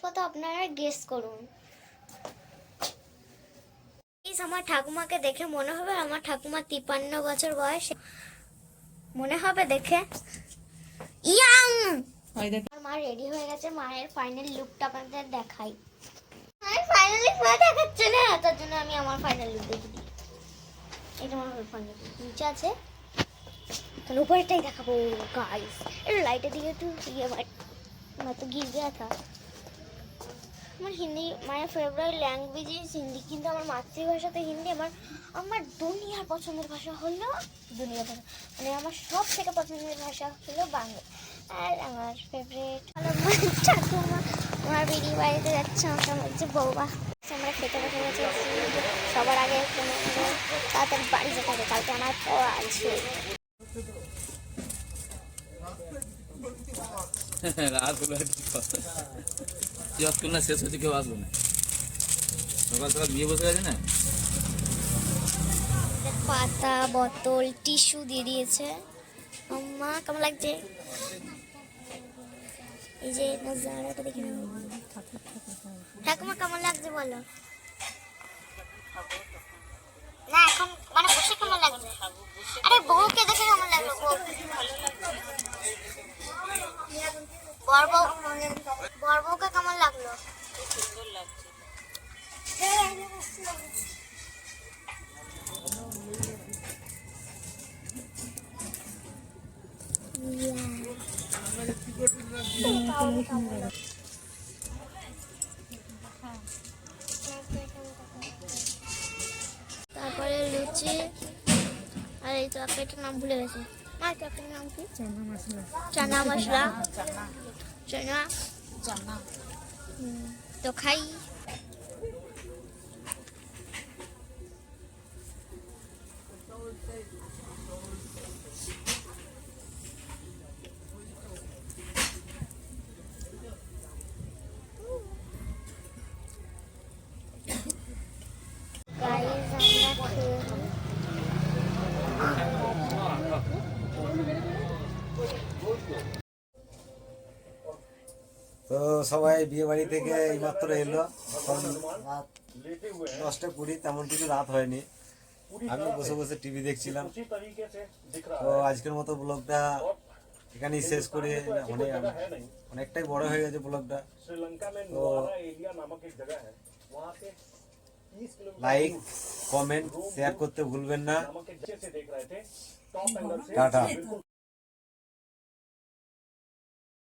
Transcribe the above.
কথা আপনারা গেস করুন। আমার ঠাকুমাকে দেখে মনে হবে আমার ঠাকুমা 53 বছর বয়স, মনে হবে দেখে। ইয়াং মা রেডি হয়ে গেছে, মায়ের ফাইনাল লুকটা আপনাদের দেখাই। ফাইনালি মা দেখাচ্ছে না, তার জন্য আমি আমার ফাইনাল লুক দেখে দিই। এটা আমার ফাইনাল লুক, নিচে আছে তাহলে উপরেরটাই দেখাবো গাইস। একটু লাইটের দিকে একটু ইয়ে তো गिर गया था। আমার হিন্দি মায়ের ফেভারিট ল্যাঙ্গুয়েজ ইজ হিন্দি, কিন্তু আমার মাতৃভাষা তো হিন্দি। আমার দুনিয়ার পছন্দের ভাষা হলো দুনিয়ার ভাষা, মানে আমার সব থেকে পছন্দের ভাষা হলো বাংলা। আর আমার ফেভারিট হলো ঠাকুমা। আমার দিদি বাড়িতে যাচ্ছে, আমার হচ্ছে বৌমা। আমরা খেতে বসে গেছি, সবার আগে তাড়াতাড়ি বাড়ি যেতে হবে, কালকে আমার পড়া আছে। না শেষ হচ্ছে, কেউ আসবে না। সকাল সকাল বিয়ে বসে গেছে না, পাতা বোতল টিস্যু দিয়ে দিয়েছে। আম্মা কেমন লাগছে? এই যে নজারাটা দেখে ঠাকুমা কেমন লাগছে বলো না, এখন মানে বসে কেমন লাগছে? আরে বউকে দেখে কেমন লাগলো? বর বউকে কেমন লাগলো? সুন্দর লাগছে। তারপরে লুচি আর এই তরকারিটার নাম ভুলে গেছি। আর তরকারির নাম কি? চানা মশলা। চানা তো খাই। তো সবাই বিয়ে বাড়ি থেকে এইমাত্র এলো, এখন রাত 10টা 20, তেমন কিছু রাত হয়নি। আমি বসে বসে টিভি দেখছিলাম। তো আজকের মতো ব্লগটা এখানেই শেষ করে, অনেকটাই বড় হয়ে গেছে ব্লগটা। তো লাইক কমেন্ট শেয়ার করতে ভুলবেন না। টাটা।